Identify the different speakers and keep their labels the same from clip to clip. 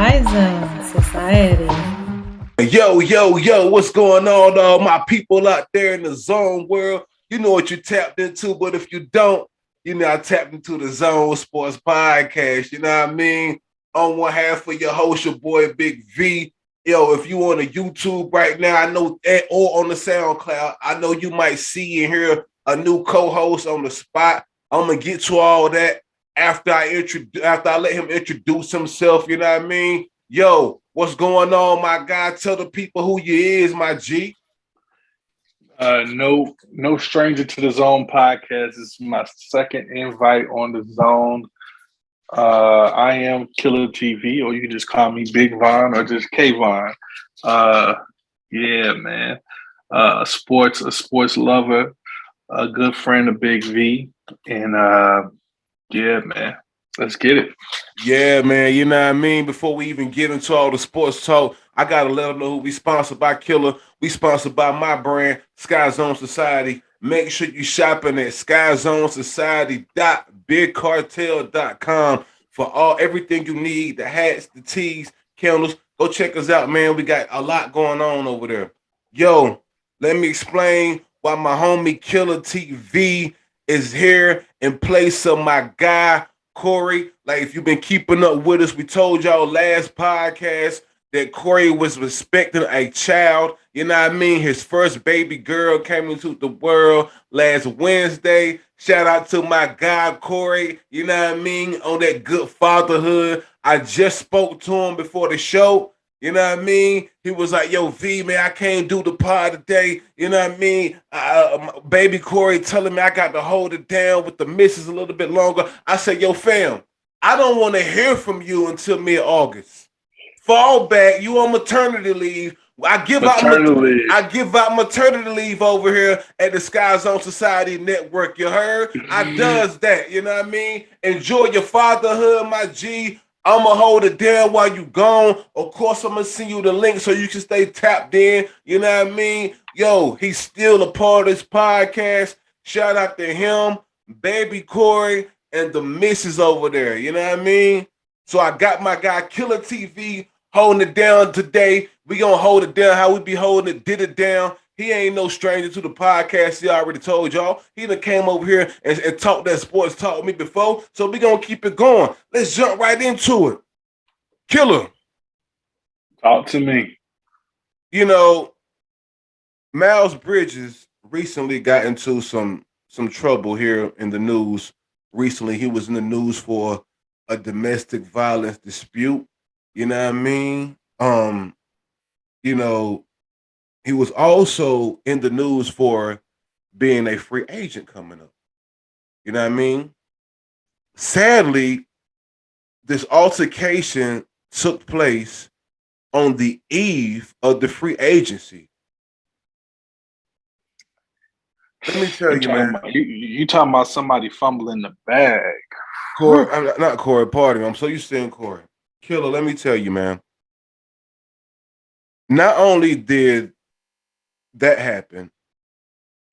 Speaker 1: Skyzone.Society.
Speaker 2: Yo, what's going on, all my people out there in the zone world? You know what you tapped into, but if you don't, I tapped into the Zone Sports Podcast. You know what I mean? On one half of your host, your boy Big V. Yo, if you on the YouTube right now, I know, or on the Soundcloud, I know you might see and hear a new co-host on the spot. I'm gonna get to all that after I let him introduce himself. You know what I mean? Yo, what's going on, my guy? Tell the people who you is, my G.
Speaker 3: No stranger to the Zone podcast. This is my second invite on the Zone. I am Killer TV, or you can just call me Big Von or just K Von. Yeah, man. A sports lover, a good friend of Big V, and yeah, man. Let's get it.
Speaker 2: Yeah, man. You know what I mean? Before we even get into all the sports talk, I gotta let them know who we sponsored by Killer. We sponsored by my brand, Skyzone.Society. Make sure you shopping at Skyzone.Society.bigcartel.com for everything you need, the hats, the tees, candles. Go check us out, man. We got a lot going on over there. Yo, let me explain why my homie Killer TV is here in place of my guy Corey. Like, if you've been keeping up with us, we told y'all last podcast that Corey was expecting a child. You know what I mean? His first baby girl came into the world last Wednesday. Shout out to my guy Corey. You know what I mean? On that good fatherhood. I just spoke to him before the show. You know what I mean? He was like, yo, V, man, I can't do the pod today. You know what I mean? Baby Corey telling me I got to hold it down with the missus a little bit longer. I said, yo, fam, I don't want to hear from you until mid-August. Fall back. You on maternity leave. I give out maternity leave over here at the Skyzone.Society Network. You heard? I does that. You know what I mean? Enjoy your fatherhood, my G. I'ma hold it down while you gone. Of course, I'm gonna send you the link so you can stay tapped in. You know what I mean? Yo, he's still a part of this podcast. Shout out to him, baby Corey, and the missus over there. You know what I mean? So I got my guy Killer TV holding it down today. We gonna hold it down how we be holding it, did it down. He ain't no stranger to the podcast. He already told y'all. He done came over here and talked that sports talk with me before. So we gonna keep it going. Let's jump right into it. Killer.
Speaker 3: Talk to me.
Speaker 2: You know, Miles Bridges recently got into some trouble here in the news. Recently, he was in the news for a domestic violence dispute. You know what I mean? You know, he was also in the news for being a free agent coming up. You know what I mean? Sadly, this altercation took place on the eve of the free agency. Let me tell you, man.
Speaker 3: You talking about somebody fumbling the bag.
Speaker 2: Corey, I'm not Corey, pardon me. I'm so used to saying Corey. Killer, let me tell you, man. Not only did that happen,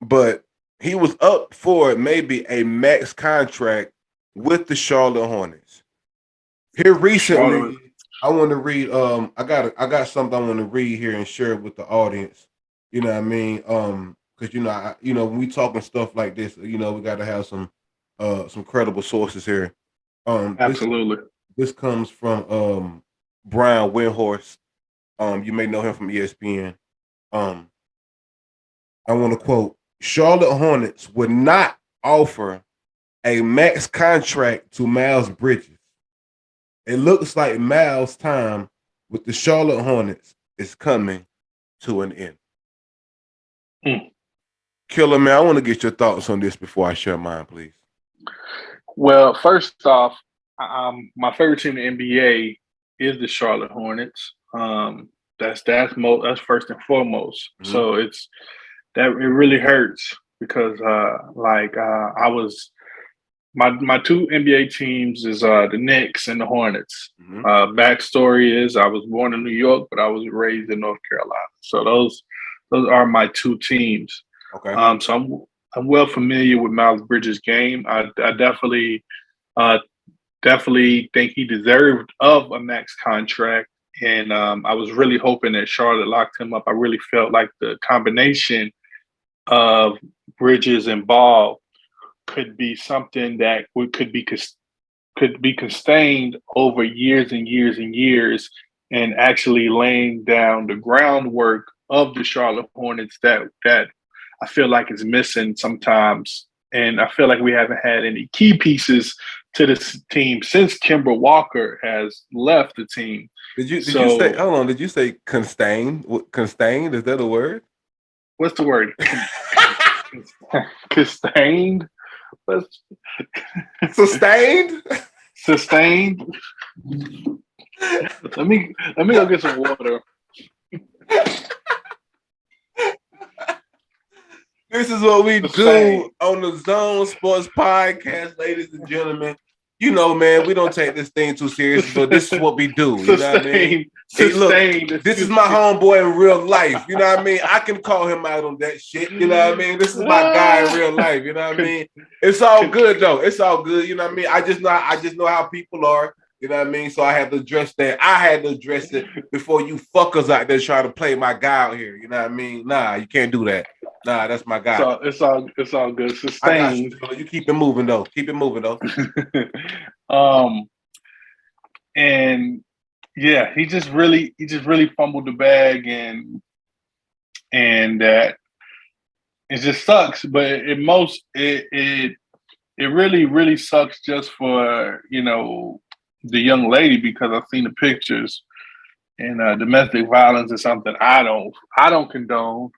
Speaker 2: but he was up for maybe a max contract with the Charlotte Hornets. Here recently, I want to read. I got something I want to read here and share it with the audience. You know what I mean? Because when we talking stuff like this, we got to have some credible sources here.
Speaker 3: Absolutely.
Speaker 2: This comes from Brian Windhorst. You may know him from ESPN. I want to quote: Charlotte Hornets would not offer a max contract to Miles Bridges. It looks like Miles' time with the Charlotte Hornets is coming to an end. Killer, man, I want to get your thoughts on this before I share mine, please.
Speaker 3: Well, first off, my favorite team in the NBA is the Charlotte Hornets. That's first and foremost. Mm-hmm. So it really hurts because I was my two NBA teams is the Knicks and the Hornets. Mm-hmm. Backstory is I was born in New York, but I was raised in North Carolina. So those are my two teams.
Speaker 2: Okay.
Speaker 3: So I'm well familiar with Miles Bridges' game. I definitely definitely think he deserved of a max contract. And I was really hoping that Charlotte locked him up. I really felt like the combination of Bridges and Ball could be something that could be sustained over years and years and years, and actually laying down the groundwork of the Charlotte Hornets that I feel like is missing sometimes. And I feel like we haven't had any key pieces to this team since Kemba Walker has left the team.
Speaker 2: Did you say, hold on, did you say constrained? Constrained, is that a word?
Speaker 3: What's the word? Sustained?
Speaker 2: Sustained?
Speaker 3: Sustained? Let me go get some water.
Speaker 2: This is what we do on the Zone Sports Podcast, ladies and gentlemen. You know, man, we don't take this thing too seriously, but this is what we do. You know what I mean? Hey, look, this is my homeboy in real life. You know what I mean? I can call him out on that shit. You know what I mean? This is my guy in real life. You know what I mean? It's all good though. It's all good. You know what I mean? I just know how people are. You know what I mean? So I had to address that. I had to address it before you fuckers out there trying to play my guy out here. You know what I mean? Nah, you can't do that. Nah, that's my guy.
Speaker 3: So it's all good. Sustained.
Speaker 2: You keep it moving though. Keep it moving though.
Speaker 3: And yeah, he just really fumbled the bag, and that it just sucks. But it really sucks just for the young lady, because I've seen the pictures, and domestic violence is something I don't condone.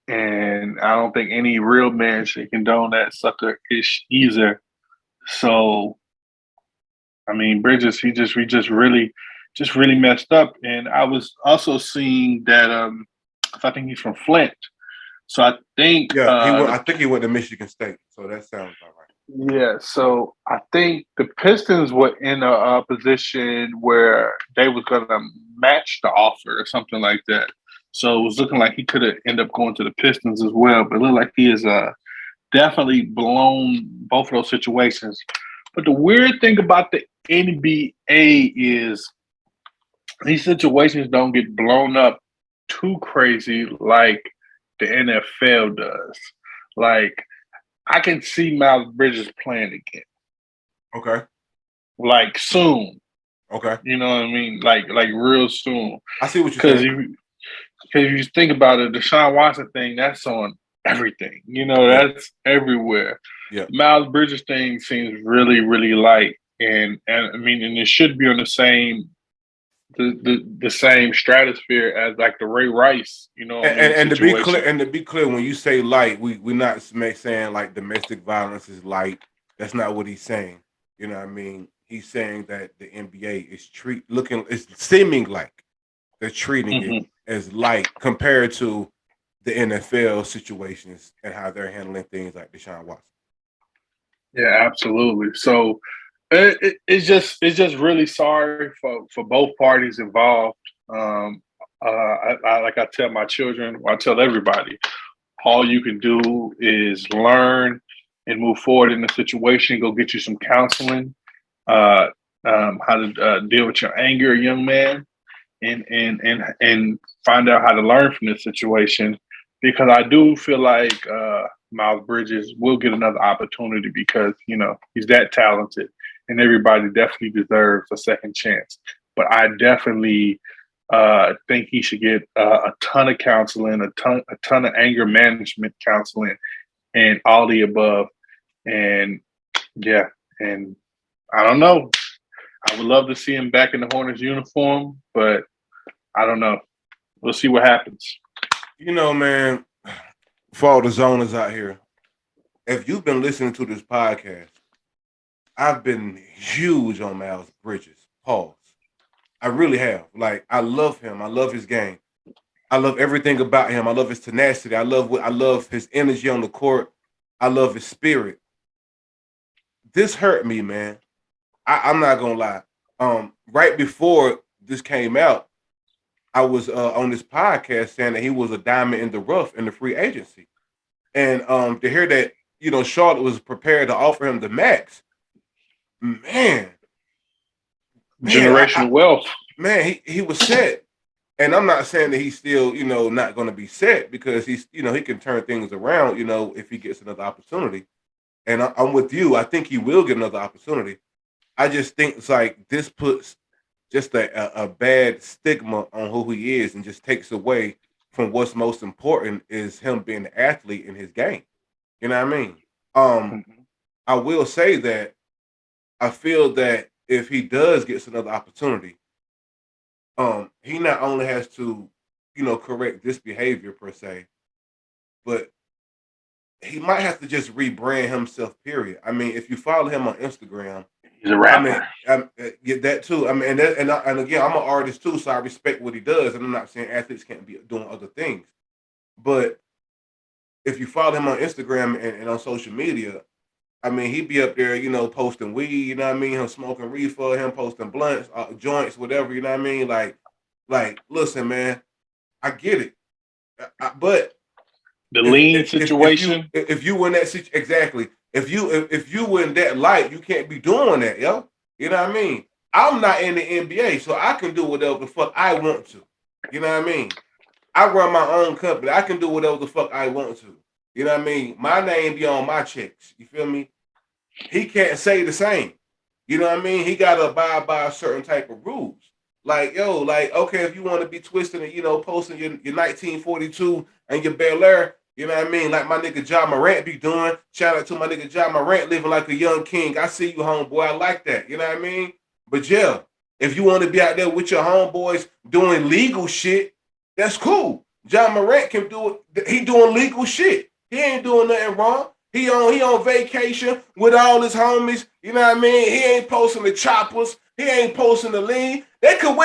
Speaker 3: And I don't think any real man should condone that sucker-ish either. So, I mean, Bridges, he just really messed up. And I was also seeing that I think he's from Flint. So I think
Speaker 2: I think he went to Michigan State. So that sounds about right.
Speaker 3: Yeah. So I think the Pistons were in a position where they was gonna match the offer or something like that. So it was looking like he could have ended up going to the Pistons as well. But it looked like he is definitely blown both of those situations. But the weird thing about the NBA is these situations don't get blown up too crazy like the NFL does. Like, I can see Miles Bridges playing again.
Speaker 2: Okay.
Speaker 3: Like, soon.
Speaker 2: Okay.
Speaker 3: You know what I mean? Like real soon.
Speaker 2: I see what you're saying.
Speaker 3: Because if you think about it, the Deshaun Watson thing, that's on everything. That's everywhere.
Speaker 2: Yeah.
Speaker 3: Miles Bridges thing seems really, really light. And I mean, and it should be on the same stratosphere as like the Ray Rice,
Speaker 2: and to be clear, when you say light, we're not saying like domestic violence is light. That's not what he's saying. You know what I mean? He's saying that the NBA is it's seeming like they're treating it as light compared to the NFL situations and how they're handling things like Deshaun Watson.
Speaker 3: Yeah, absolutely. So it's just really sorry for both parties involved. I tell my children, I tell everybody, all you can do is learn and move forward in the situation. Go get you some counseling, how to deal with your anger, young man, and find out how to learn from this situation. Because I do feel like Miles Bridges will get another opportunity because he's that talented, and everybody definitely deserves a second chance. But I definitely think he should get a ton of counseling, a ton of anger management counseling, and all the above. And yeah, and I don't know. I would love to see him back in the Hornets uniform, but I don't know. We'll see what happens.
Speaker 2: Man, for all the zoners out here, if you've been listening to this podcast, I've been huge on Miles Bridges. Pause. I really have. Like, I love him. I love his game. I love everything about him. I love his tenacity. I love his energy on the court. I love his spirit. This hurt me, man. I'm not gonna lie. Right before this came out, I was on this podcast saying that he was a diamond in the rough in the free agency. And to hear that, Charlotte was prepared to offer him the max, man,
Speaker 3: Generational wealth.
Speaker 2: Man, he was set. And I'm not saying that he's still, not going to be set because he's, he can turn things around, if he gets another opportunity. And I'm with you. I think he will get another opportunity. I just think it's like this puts just a bad stigma on who he is and just takes away from what's most important is him being an athlete in his game. You know what I mean? I will say that I feel that if he does get another opportunity, he not only has to, correct this behavior per se, but he might have to just rebrand himself. Period. I mean, if you follow him on Instagram,
Speaker 3: he's a rapper.
Speaker 2: Get that too. I mean, and again, I'm an artist too, so I respect what he does, and I'm not saying athletes can't be doing other things, but if you follow him on Instagram and on social media, I mean, he'd be up there, posting weed, you know what I mean? Him smoking reefer, him posting blunts, joints, whatever, you know what I mean? Like, listen, man, I get it, but
Speaker 3: the lean situation.
Speaker 2: If you were in that situation, exactly. If you were in that light, you can't be doing that, yo. You know what I mean? I'm not in the NBA, so I can do whatever the fuck I want to. You know what I mean? I run my own company. I can do whatever the fuck I want to. You know what I mean? My name be on my checks. You feel me? He can't say the same. You know what I mean? He got to abide by a certain type of rules. Like, yo, okay, if you want to be twisting and, posting your 1942 and your Bel Air, you know what I mean? Like my nigga Ja Morant be doing. Shout out to my nigga Ja Morant living like a young king. I see you, homeboy. I like that. You know what I mean? But yeah, if you want to be out there with your homeboys doing legal shit, that's cool. Ja Morant can do it. He doing legal shit. He ain't doing nothing wrong. He on vacation with all his homies. You know what I mean? He ain't posting the choppers. He ain't posting the lean. They could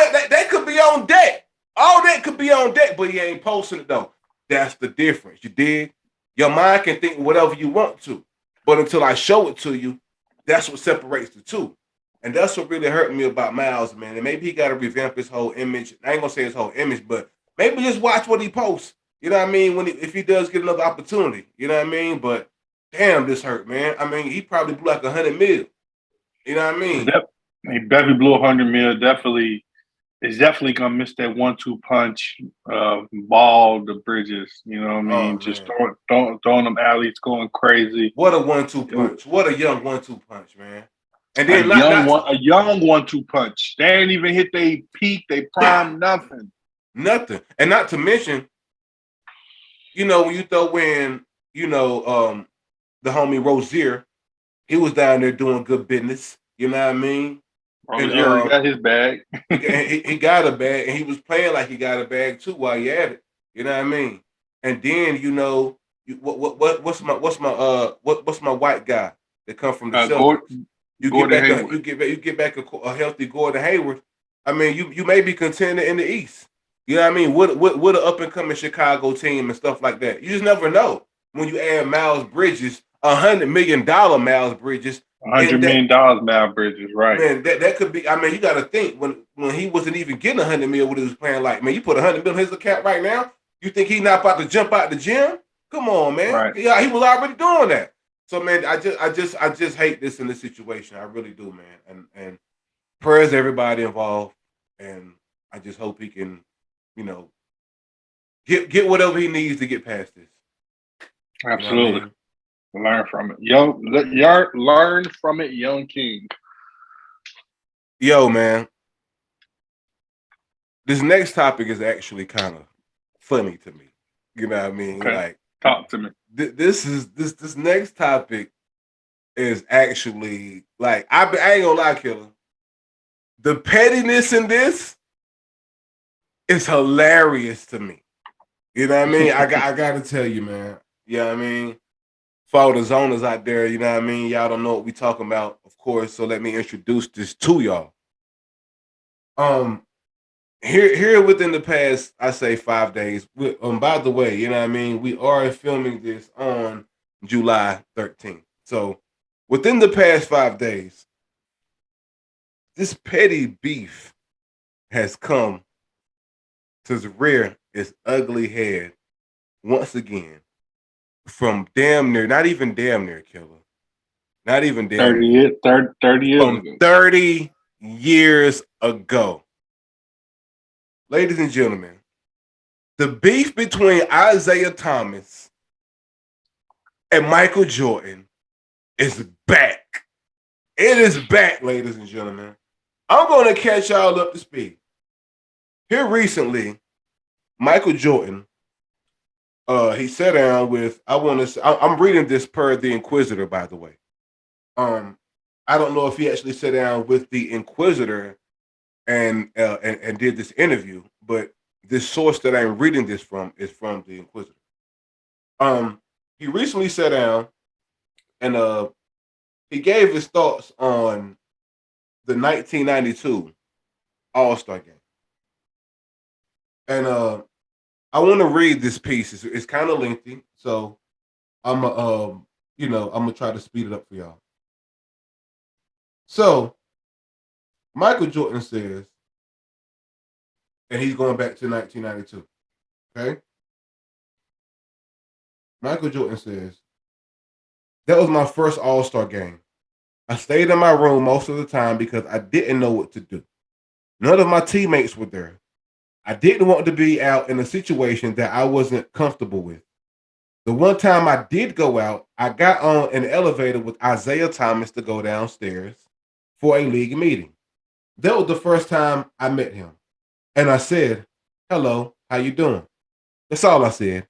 Speaker 2: be on deck. All that could be on deck, but he ain't posting it though. That's the difference. You dig? Your mind can think whatever you want to, but until I show it to you, that's what separates the two. And that's what really hurt me about Miles, man. And maybe he got to revamp his whole image. I ain't gonna say his whole image, but maybe just watch what he posts. You know what I mean? If he does get another opportunity, you know what I mean? But damn, this hurt, man. I mean, he probably blew like 100 mil. You know what I mean?
Speaker 3: He definitely blew 100 mil. Definitely, it's definitely gonna miss that 1-2 punch, ball the bridges. You know what I mean? Just throwing them alleys, going crazy.
Speaker 2: What a 1-2 punch! What a young 1-2 punch, man. And then
Speaker 3: a young 1-2 punch. They ain't even hit they peak, they prime, nothing.
Speaker 2: Nothing. And not to mention, when you throw in, the homie Rozier, he was down there doing good business. You know what I mean?
Speaker 3: Rozier got his bag.
Speaker 2: he got a bag, and he was playing like he got a bag too while he had it. You know what I mean? And then what's my white guy that come from the Celtics? You get back a healthy Gordon Hayward. I mean, you may be contender in the East. You know what I mean? What an up and coming Chicago team and stuff like that. You just never know when you add Miles Bridges, $100 million Miles Bridges.
Speaker 3: $100 million Miles Bridges, right?
Speaker 2: Man, that could be. I mean, you got to think when he wasn't even getting $100 million, what he was playing like. Man, you put $100 million in his account right now. You think he not about to jump out the gym? Come on, man.
Speaker 3: Right.
Speaker 2: Yeah, he was already doing that. So, man, I just hate this in this situation. I really do, man. And prayers to everybody involved, and I just hope he can, get whatever he needs to get past this.
Speaker 3: Absolutely. You know I mean? Learn from it. Learn from it, young king.
Speaker 2: Yo, man. This next topic is actually kind of funny to me. You know what I mean?
Speaker 3: Okay.
Speaker 2: Like,
Speaker 3: talk to me.
Speaker 2: This next topic is actually like I ain't gonna lie, Killer. The pettiness in this is hilarious to me. You know what I mean? I got to tell you, man. You know what I mean? For all the zoners out there, you know what I mean? Y'all don't know what we talking about, of course. So let me introduce this to y'all. Here within the past, I say 5 days. By the way, you know what I mean? We are filming this on July 13th. So within the past 5 days, this petty beef has come to rear its ugly head once again from damn near, not even damn near, Killer. Not even damn
Speaker 3: 30 years, 30 years
Speaker 2: from
Speaker 3: ago.
Speaker 2: 30 years ago. Ladies and gentlemen, the beef between Isiah Thomas and Michael Jordan is back. It is back, ladies and gentlemen. I'm going to catch y'all up to speed. Here recently, Michael Jordan, he sat down with, I'm reading this per the Inquisitor, by the way. I don't know if he actually sat down with the Inquisitor and did this interview, but this source that I'm reading this from is from the Inquisitor. He recently sat down and he gave his thoughts on the 1992 All-Star game. And I want to read this piece. It's kind of lengthy, so I'm gonna try to speed it up for y'all. So Michael Jordan says, and he's going back to 1992. Okay, Michael Jordan says, that was my first All-Star game. I stayed in my room most of the time because I didn't know what to do. None of my teammates were there. I didn't want to be out in a situation that I wasn't comfortable with. The one time I did go out, I got on an elevator with Isiah Thomas to go downstairs for a league meeting. That was the first time I met him. And I said, hello, how you doing? That's all I said.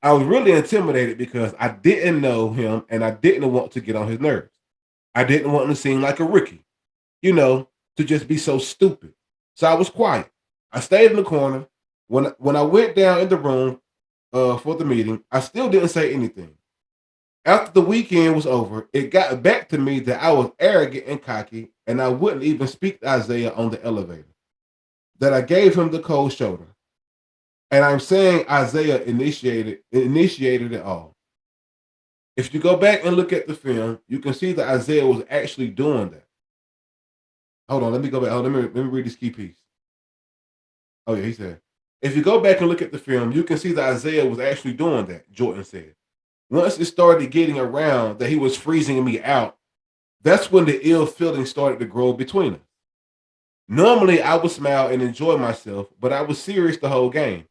Speaker 2: I was really intimidated because I didn't know him and I didn't want to get on his nerves. I didn't want to seem like a rookie, to just be so stupid. So I was quiet. I stayed in the corner. When I went down in the room for the meeting, I still didn't say anything. After the weekend was over, it got back to me that I was arrogant and cocky, and I wouldn't even speak to Isiah on the elevator. That I gave him the cold shoulder. And I'm saying Isiah initiated it all. If you go back and look at the film, you can see that Isiah was actually doing that. Hold on, let me go back. Let me read this key piece. Oh yeah, he said, if you go back and look at the film, you can see that Isiah was actually doing that, Jordan said. Once it started getting around that he was freezing me out, that's when the ill feeling started to grow between us. Normally, I would smile and enjoy myself, but I was serious the whole game.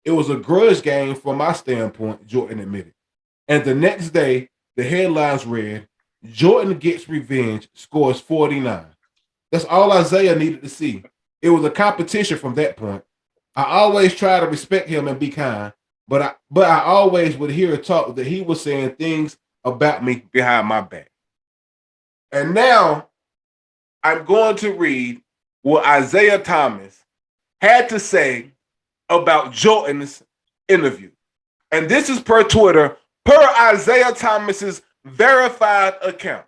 Speaker 2: It was a grudge game from my standpoint, Jordan admitted. And the next day, the headlines read, Jordan gets revenge, scores 49. That's all Isiah needed to see. It was a competition from that point. I always try to respect him and be kind, but I always would hear a talk that he was saying things about me behind my back. And now I'm going to read what Isiah Thomas had to say about Jordan's interview. And this is per Twitter, per Isiah Thomas's verified account.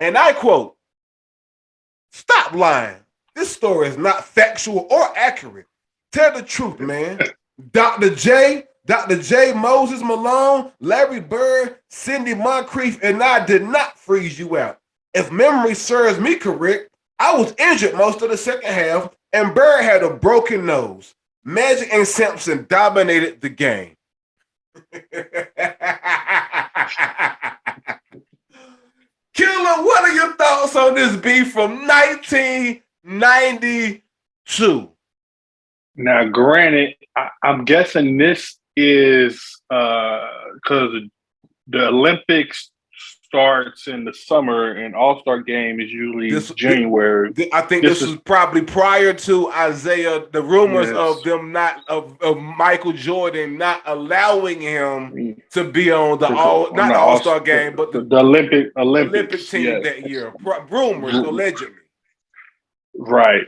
Speaker 2: And I quote, stop lying. This story is not factual or accurate. Tell the truth, man. Dr. J, Moses Malone, Larry Bird, Cindy Moncrief, and I did not freeze you out. If memory serves me correct, I was injured most of the second half, and Bird had a broken nose. Magic and Simpson dominated the game. Killer, what are your thoughts on this beef from 1992?
Speaker 3: Now, granted, I'm guessing this is because the Olympics starts in the summer and All-Star game is usually January.
Speaker 2: I think this was probably prior to Isiah, the rumors of them of Michael Jordan not allowing him to be on the All-Star game, but the Olympic team that year. Rumors, allegedly.
Speaker 3: Right.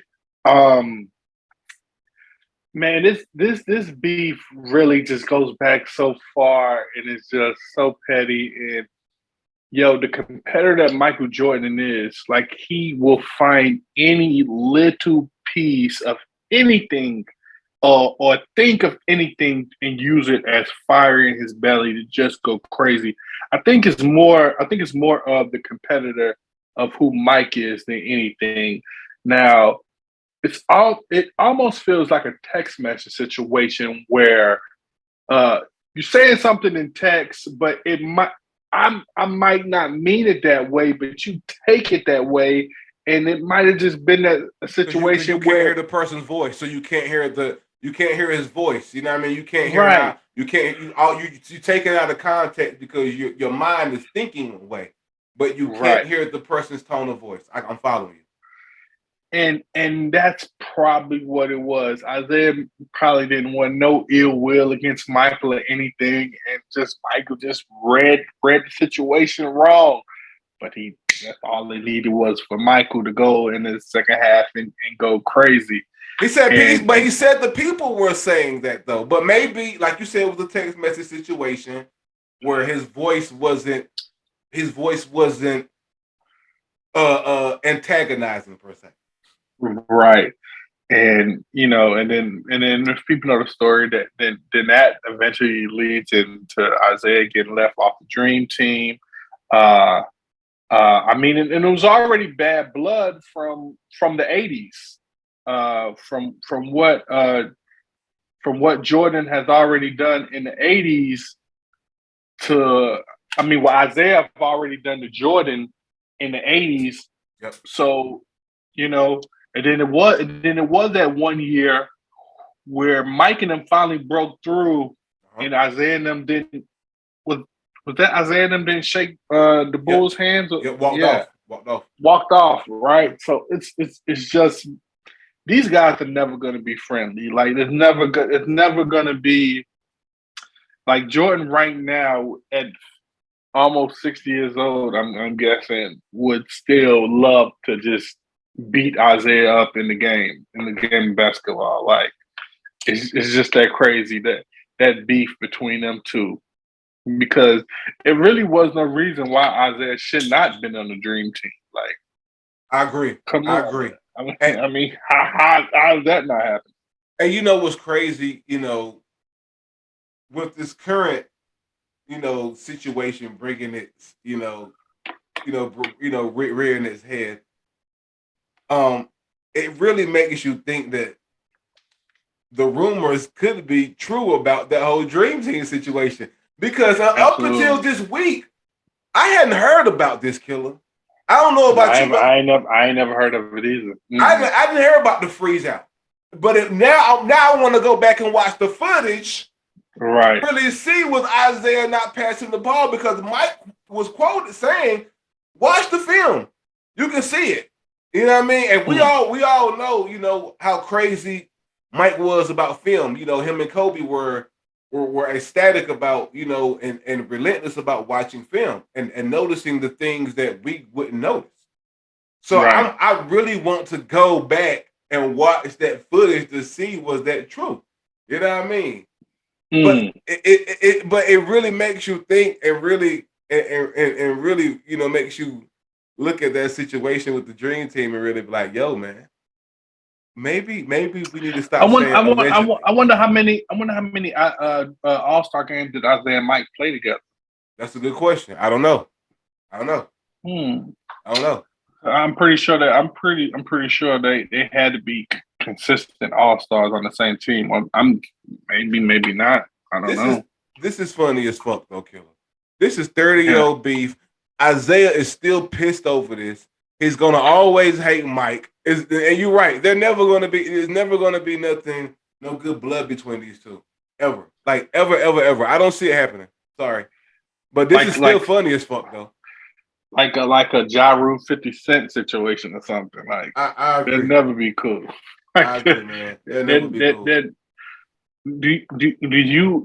Speaker 3: Man, this beef really just goes back so far and it's just so petty. And the competitor that Michael Jordan is, like, he will find any little piece of anything or think of anything and use it as fire in his belly to just go crazy. I think it's more of the competitor of who Mike is than anything. Now, it almost feels like a text message situation where you're saying something in text, but I might not mean it that way, but you take it that way, and it might have just been a
Speaker 2: Because you
Speaker 3: situation
Speaker 2: can't hear
Speaker 3: where
Speaker 2: the person's voice, so you can't hear his voice. You know what I mean? You can't hear
Speaker 3: right,
Speaker 2: how you take it out of context because your mind is thinking away, but you can't
Speaker 3: right.
Speaker 2: hear the person's tone of voice. I'm following you.
Speaker 3: And that's probably what it was. Isaiah probably didn't want no ill will against Michael or anything, and just Michael just read the situation wrong. But that's all he needed was for Michael to go in the second half and go crazy.
Speaker 2: He said, but
Speaker 3: And
Speaker 2: he said the people were saying that though. But maybe, like you said, it was a text message situation where his voice wasn't antagonizing per se.
Speaker 3: right. And and then if people know the story, that eventually leads into Isaiah getting left off the dream team. Uh, I mean, and it was already bad blood from the '80s, from what Jordan has already done in the '80s to, I mean, what Isaiah have already done to Jordan in the '80s.
Speaker 2: Yep.
Speaker 3: So, and then it was that one year where Mike and them finally broke through, and Isaiah and them didn't. Was that Isaiah and them didn't shake the
Speaker 2: Yep.
Speaker 3: Bulls' hands?
Speaker 2: Yep. Walked
Speaker 3: Yeah,
Speaker 2: off. Walked off.
Speaker 3: walked off. Right. So it's just these guys are never going to be friendly. Like it's never going to be like Jordan right now at almost 60 years old. I'm guessing would still love to just beat Isaiah up in the game of basketball. Like it's just that crazy that beef between them two, because it really was no reason why Isaiah should not been on the dream team. Like,
Speaker 2: I agree.
Speaker 3: come
Speaker 2: I
Speaker 3: on,
Speaker 2: agree.
Speaker 3: man.
Speaker 2: And,
Speaker 3: I mean, how does that not happen?
Speaker 2: and you know what's crazy? With this current, situation, bringing it, rearing its head. Um, it really makes you think that the rumors could be true about that whole dream team situation. Because up until
Speaker 3: Absolutely.
Speaker 2: this week, I hadn't heard about this killer. I don't know about you, but
Speaker 3: I ain't never heard of it either.
Speaker 2: I didn't hear about the freeze out. But now I want to go back and watch the footage
Speaker 3: Right.
Speaker 2: to really see was Isaiah not passing the ball, because Mike was quoted saying, "Watch the film, you can see it." You know what I mean? And we all know, how crazy Mike was about film. Him and Kobe were ecstatic about, and relentless about watching film and noticing the things that we wouldn't notice. So
Speaker 3: Right.
Speaker 2: I really want to go back and watch that footage to see was that true. You know what I mean? But it really makes you think, and really and really, makes you look at that situation with the dream team and really be like, yo, man, maybe we need to
Speaker 3: I
Speaker 2: stop
Speaker 3: want,
Speaker 2: saying
Speaker 3: I want, I want,
Speaker 2: allegedly.
Speaker 3: I wonder how many, All-Star games did Isaiah and Mike play together?
Speaker 2: That's a good question. I don't know. I don't know.
Speaker 3: Hmm.
Speaker 2: I don't know.
Speaker 3: I'm pretty sure they had to be consistent All-Stars on the same team. I'm maybe not. I don't
Speaker 2: This is
Speaker 3: know.
Speaker 2: this is funny as fuck though, killer. This is 30-year
Speaker 3: Yeah.
Speaker 2: old beef. Isaiah is still pissed over this. He's gonna always hate Mike. And you're right. There's never gonna be nothing, no good blood between these two. Ever. Like ever, ever, ever. I don't see it happening. Sorry. But this is
Speaker 3: Like
Speaker 2: still
Speaker 3: like
Speaker 2: funny as fuck though.
Speaker 3: like a Ja Rule 50 Cent situation or something. Like
Speaker 2: I
Speaker 3: they'll
Speaker 2: agree.
Speaker 3: never be cool.
Speaker 2: I
Speaker 3: Like
Speaker 2: agree, man. They'll never
Speaker 3: then
Speaker 2: be cool.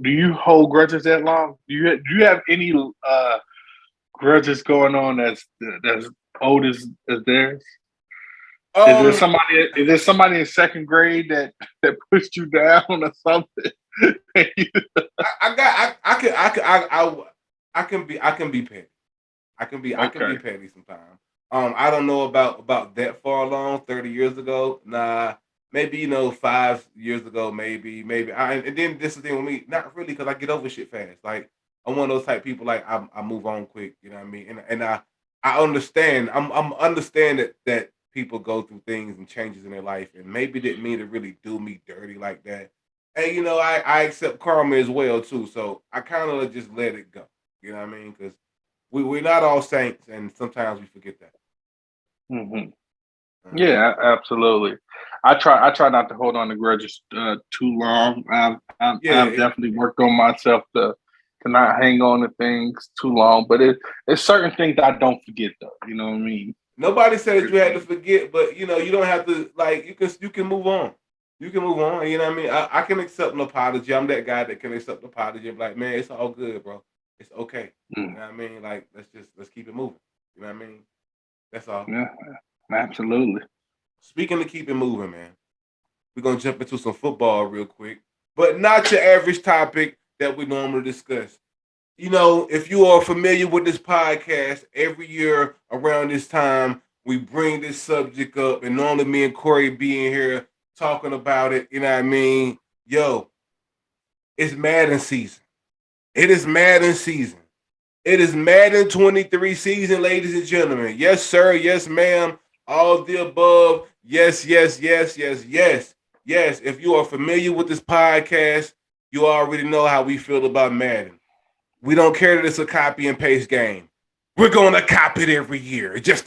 Speaker 3: do you hold grudges that long? Do you have any grudges going on that's old as theirs? Is there
Speaker 2: Um
Speaker 3: somebody? Is there somebody in second grade that pushed you down or something?
Speaker 2: I got I can be petty. I can be
Speaker 3: Okay.
Speaker 2: petty sometimes. I don't know about that far along. 30 years ago, nah. Maybe 5 years ago, maybe. And then this is the thing with me, not really, because I get over shit fast. Like I'm one of those type people. Like I move on quick. You know what I mean? And I understand. I'm understand that people go through things and changes in their life, and maybe didn't mean to really do me dirty like that. And I accept karma as well too. So I kind of just let it go. You know what I mean? Because we're not all saints, and sometimes we forget that.
Speaker 3: Hmm. Yeah, absolutely. I try not to hold on to grudges too long. I've
Speaker 2: Yeah,
Speaker 3: definitely worked on myself to not hang on to things too long. But it's certain things I don't forget though. You know what I mean?
Speaker 2: nobody said you had to forget, but you don't have to like you can move on. You can move on. You know what I mean? I can accept an apology. I'm that guy that can accept an apology. I'm like, man, it's all good, bro. It's okay. You
Speaker 3: Mm,
Speaker 2: know what I mean? Like, let's keep it moving. You know what I mean? That's all.
Speaker 3: yeah, absolutely.
Speaker 2: Speaking of keep it moving, man, we're gonna jump into some football real quick, but not your average topic that we normally discuss. If you are familiar with this podcast, every year around this time, we bring this subject up, and normally me and Corey be in here talking about it. You know what I mean? Yo, it's Madden season. It is Madden season. It is Madden 23 season, ladies and gentlemen. Yes, sir. Yes, ma'am. All of the above. Yes, yes, yes, yes, yes. Yes, if you are familiar with this podcast, you already know how we feel about Madden. We don't care that it's a copy and paste game. We're going to copy it every year. This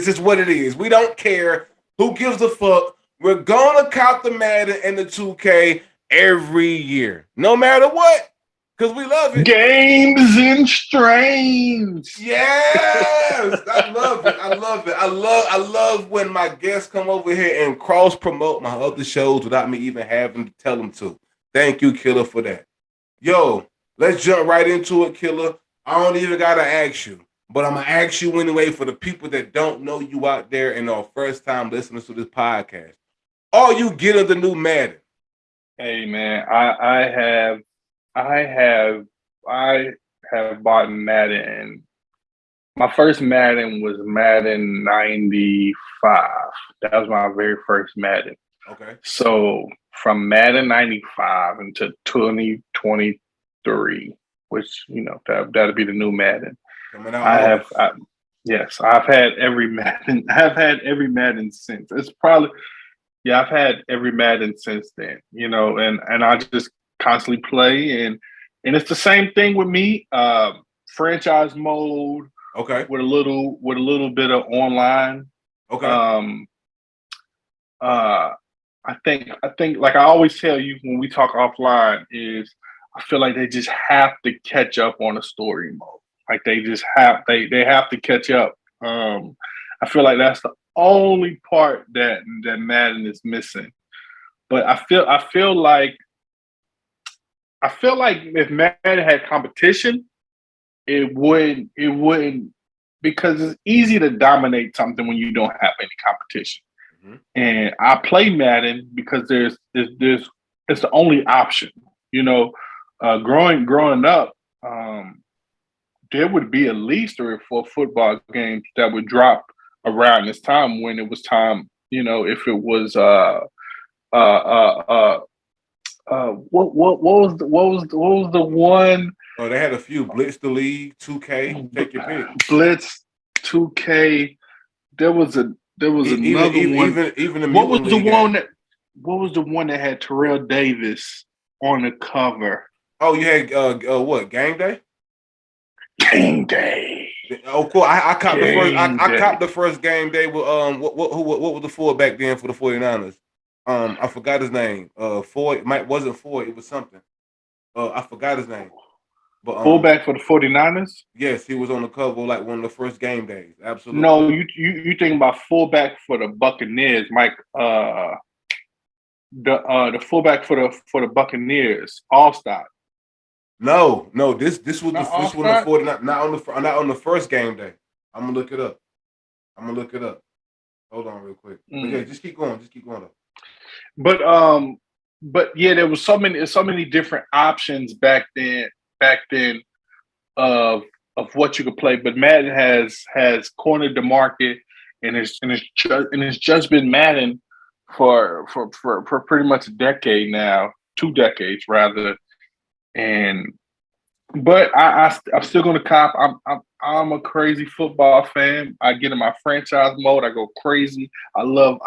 Speaker 2: is what it is. We don't care. Who gives a fuck? We're going to cop the Madden and the 2K every year, no matter what, because we love it.
Speaker 3: Games and strains.
Speaker 2: Yes, I love it. I love it. I love when my guests come over here and cross promote my other shows without me even having to tell them to. Thank you, Killer, for that. Yo, let's jump right into it, Killer. I don't even gotta ask you, but I'm gonna ask you anyway for the people that don't know you out there and are first time listeners to this podcast. Are you getting the new Madden?
Speaker 3: Hey man, I have I have bought Madden. My first Madden was Madden 95. That was my very first Madden.
Speaker 2: Okay.
Speaker 3: So from Madden 95 into 2023, which that'll be the new Madden.
Speaker 2: Coming out
Speaker 3: I have
Speaker 2: August.
Speaker 3: yes, I've had every Madden. I've had every Madden since. It's probably yeah, I've had every Madden since then. And I just constantly play and it's the same thing with me. Franchise mode
Speaker 2: Okay.
Speaker 3: with a little bit of online.
Speaker 2: Okay.
Speaker 3: Um, uh, I think like I always tell you when we talk offline is I feel like they just have to catch up on the story mode. Like they have to catch up. I feel like that's the only part that Madden is missing. But I feel like if Madden had competition, it wouldn't because it's easy to dominate something when you don't have any competition.
Speaker 2: Mm-hmm.
Speaker 3: And I play Madden because there's it's the only option. Growing up, there would be at least 3 or 4 football games that would drop around this time when it was time. If it was uh uh what was the one
Speaker 2: Oh, they had a few Blitz the League, 2K. Take your pick.
Speaker 3: Blitz 2K. There was another
Speaker 2: Even
Speaker 3: one.
Speaker 2: even even the
Speaker 3: What was
Speaker 2: Mutant
Speaker 3: the
Speaker 2: League
Speaker 3: one
Speaker 2: game.
Speaker 3: that what was the one that had Terrell Davis on the cover?
Speaker 2: Oh, you had what Game Day?
Speaker 3: Game Day.
Speaker 2: Oh, cool. I copped the first. I,
Speaker 3: Game
Speaker 2: I
Speaker 3: Day.
Speaker 2: copped the first Game Day with what was the fullback then for the 49ers? I forgot his name. Ford. Might wasn't Ford. It was something. I forgot his name. But
Speaker 3: Fullback for the 49ers?
Speaker 2: yes, he was on the cover like one of the first Game Days. Absolutely.
Speaker 3: No, you think about fullback for the Buccaneers, Mike. The fullback for the Buccaneers, Allstott.
Speaker 2: No, no. This was
Speaker 3: Not
Speaker 2: this one the
Speaker 3: Allstott?
Speaker 2: 49 not on the first Game Day. I'm gonna look it up. I'm gonna look it up. Hold on real quick. But yeah,
Speaker 3: Mm.
Speaker 2: just keep going. Just keep going. Up.
Speaker 3: But yeah, there was so many different options back then of what you could play. But Madden has cornered the market, and it's just been Madden for pretty much a decade now, 2 decades rather. And but I'm still gonna cop. I'm a crazy football fan. I get in my franchise mode. I go crazy. I love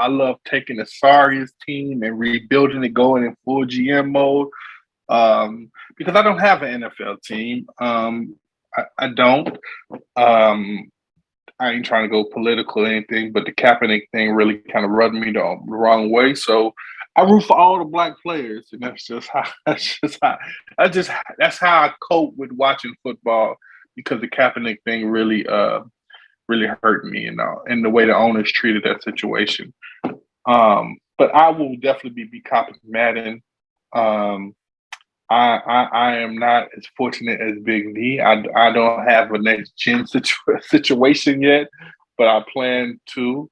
Speaker 3: taking the Sarius team and rebuilding it, going in full GM mode. Because I don't have an NFL team. I don't. Um, I ain't trying to go political or anything, but the Kaepernick thing really kind of rubbed me the wrong way. So I root for all the black players, and that's how I cope with watching football because the Kaepernick thing really hurt me, and the way the owners treated that situation. But I will definitely be copying Madden. Um, I am not as fortunate as Big V. I don't have a next gen situation yet, but I plan to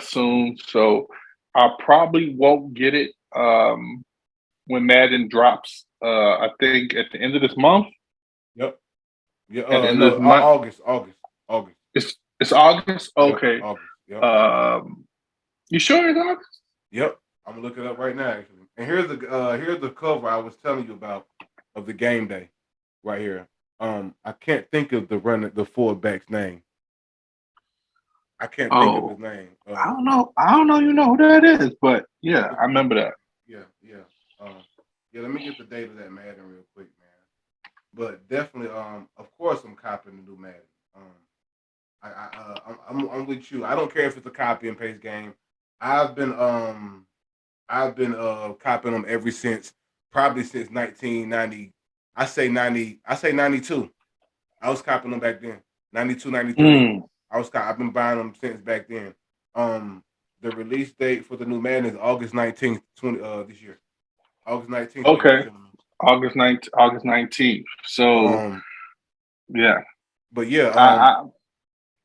Speaker 3: soon. So I probably won't get it when Madden drops. I think at the end of this month.
Speaker 2: Yep. Yeah.
Speaker 3: At the end of
Speaker 2: No.
Speaker 3: this month.
Speaker 2: August.
Speaker 3: It's August.
Speaker 2: Yep.
Speaker 3: Okay.
Speaker 2: August. Yep.
Speaker 3: You sure it's August?
Speaker 2: Yep. I'm gonna look it up right now, actually. And here's the cover I was telling you about of the game day, right here. I can't think of the fullback's name. I can't think of his name.
Speaker 3: I don't know. I don't know. You know who that is, but yeah, I remember that.
Speaker 2: Yeah. Yeah. Let me get the date of that Madden real quick, man. But definitely, of course, I'm copying the new Madden. I'm with you. I don't care if it's a copy and paste game. I've been copying them ever since, probably since 1990. I say 90. I say 92. I was copying them back then. 92, 93. I've been buying them since back then. The release date for the new Madden is August 19th, this year. August 19th.
Speaker 3: Okay. August 19th. So yeah.
Speaker 2: But yeah,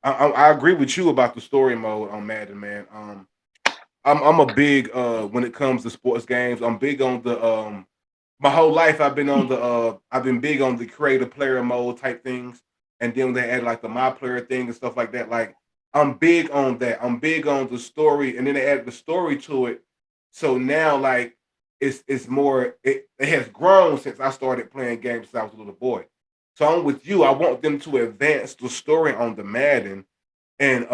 Speaker 2: I agree with you about the story mode on Madden, man. I'm a big when it comes to sports games. I'm big on the my whole life I've been big on the creative player mode type things. And then they add like the my player thing and stuff like that. Like I'm big on that. I'm big on the story, and then they add the story to it. So now like it's more it has grown since I started playing games since I was a little boy. So I'm with you. I want them to advance the story on the Madden. And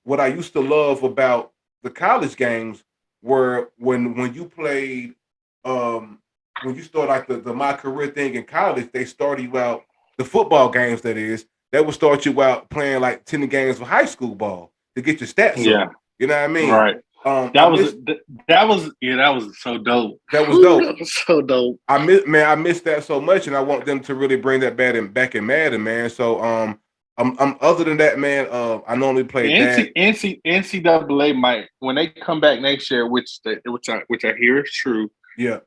Speaker 2: what I used to love about the college games were when you played when you start like the my career thing in college, they started you out the football games that is, they would start you out playing like 10 games of high school ball to get your stats up. You know what I mean?
Speaker 3: Right. That was so dope.
Speaker 2: That was dope.
Speaker 3: That was so dope.
Speaker 2: I miss that so much, and I want them to really bring that back in Madden, man. So I'm other than that, man. I normally play that.
Speaker 3: NCAA might when they come back next year, which I hear is true.
Speaker 2: Yeah,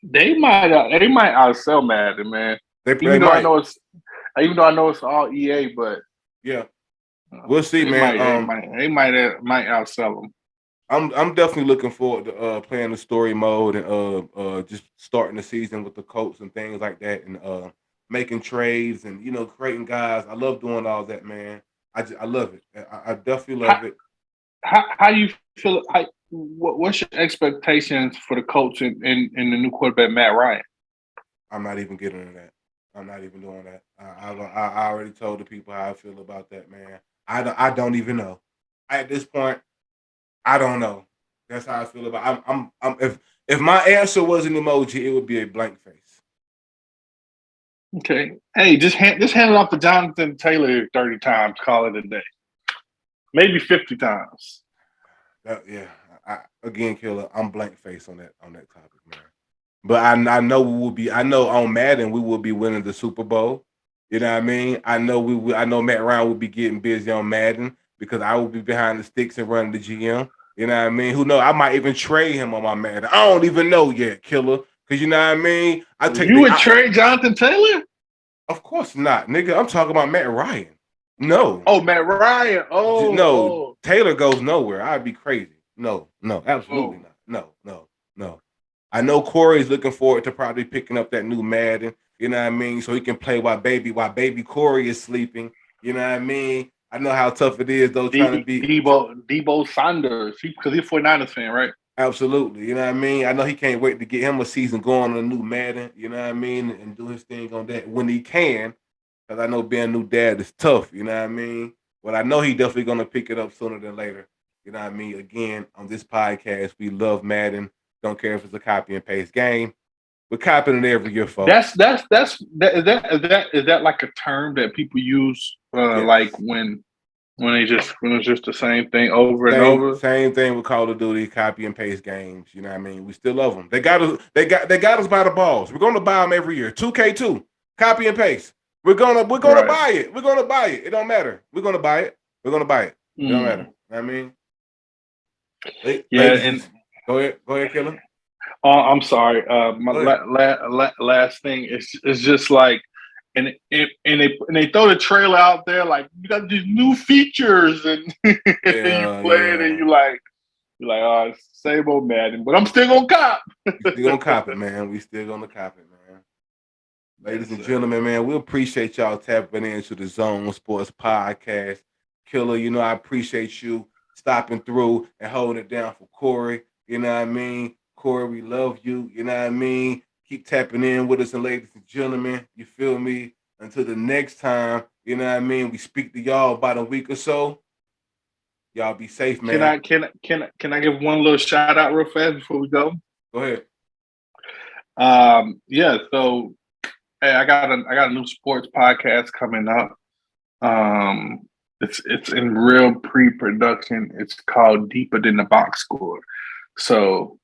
Speaker 3: they might outsell Madden, man. Even though I know it's all EA, but
Speaker 2: yeah, we'll see, man.
Speaker 3: They might outsell them.
Speaker 2: I'm definitely looking forward to playing the story mode and just starting the season with the Colts and things like that, and making trades and creating guys. I love doing all that, man. I love it. I definitely love it.
Speaker 3: How you feel? What's your expectations for the Colts and the new quarterback Matt Ryan?
Speaker 2: I'm not even getting into that. I'm not even doing that. I already told the people how I feel about that, man. I don't even know. At this point, I don't know. That's how I feel about. I'm if my answer was an emoji, it would be a blank face.
Speaker 3: Okay. Hey, just hand it off to Jonathan Taylor 30 times. Call it a day. Maybe 50 times.
Speaker 2: Yeah. Again, Killer, I'm blank face on that topic, man. But I know we will be. I know on Madden we will be winning the Super Bowl. You know what I mean? I know we will. I know Matt Ryan will be getting busy on Madden because I will be behind the sticks and running the GM. You know what I mean? Who knows? I might even trade him on my Madden. I don't even know yet, Killer. Because you know what I mean?
Speaker 3: You would trade Jonathan Taylor?
Speaker 2: Of course not, nigga. I'm talking about Matt Ryan. No.
Speaker 3: Oh, Matt Ryan.
Speaker 2: No. Taylor goes nowhere. I'd be crazy. No, absolutely not. No. I know Corey's looking forward to probably picking up that new Madden. You know what I mean? So he can play while baby Corey is sleeping. You know what I mean? I know how tough it is though trying to be
Speaker 3: Debo Sanders because he's a 49ers fan, right?
Speaker 2: Absolutely. You know what I mean? I know he can't wait to get him a season going on a new Madden. You know what I mean? And do his thing on that when he can. Because I know being a new dad is tough. You know what I mean? But I know he definitely going to pick it up sooner than later. You know what I mean? Again, on this podcast, we love Madden. Don't care if it's a copy and paste game. We're copying it every year, folks.
Speaker 3: Is that like a term that people use
Speaker 2: Yes.
Speaker 3: like when it's just the same thing over and
Speaker 2: Same
Speaker 3: over?
Speaker 2: same thing with Call of Duty, copy and paste games. You know what I mean? We still love them. They got us by the balls. We're gonna buy them every year. 2K2, copy and paste. We're gonna
Speaker 3: Right.
Speaker 2: buy it. We're gonna buy it. It don't matter. We're gonna buy it. We're gonna buy it. It don't matter.
Speaker 3: Mm.
Speaker 2: You know what I mean,
Speaker 3: Yeah,
Speaker 2: ladies,
Speaker 3: and
Speaker 2: go ahead, Killer.
Speaker 3: I'm sorry. My
Speaker 2: Go ahead.
Speaker 3: last thing is just like, and they throw the trailer out there like you got these new features, and you
Speaker 2: Yeah,
Speaker 3: play it and
Speaker 2: yeah.
Speaker 3: you're like, oh, it's the same old Madden, but I'm still gonna cop.
Speaker 2: We still gonna cop it, man. We still gonna cop it, man. Ladies
Speaker 3: Yes,
Speaker 2: and
Speaker 3: sir.
Speaker 2: gentlemen, man, we appreciate y'all tapping into the Zone Sports Podcast. Killer, I appreciate you stopping through and holding it down for Corey. You know what I mean? Corey, we love you. You know what I mean? Keep tapping in with us, and ladies and gentlemen, you feel me? Until the next time, you know what I mean? We speak to y'all about a week or so. Y'all be safe,
Speaker 3: Can
Speaker 2: man.
Speaker 3: I give one little shout out real fast before we go?
Speaker 2: Go ahead.
Speaker 3: Yeah. So, hey, I got a new sports podcast coming up. Um, it's in real pre-production. It's called Deeper Than the Box Score. So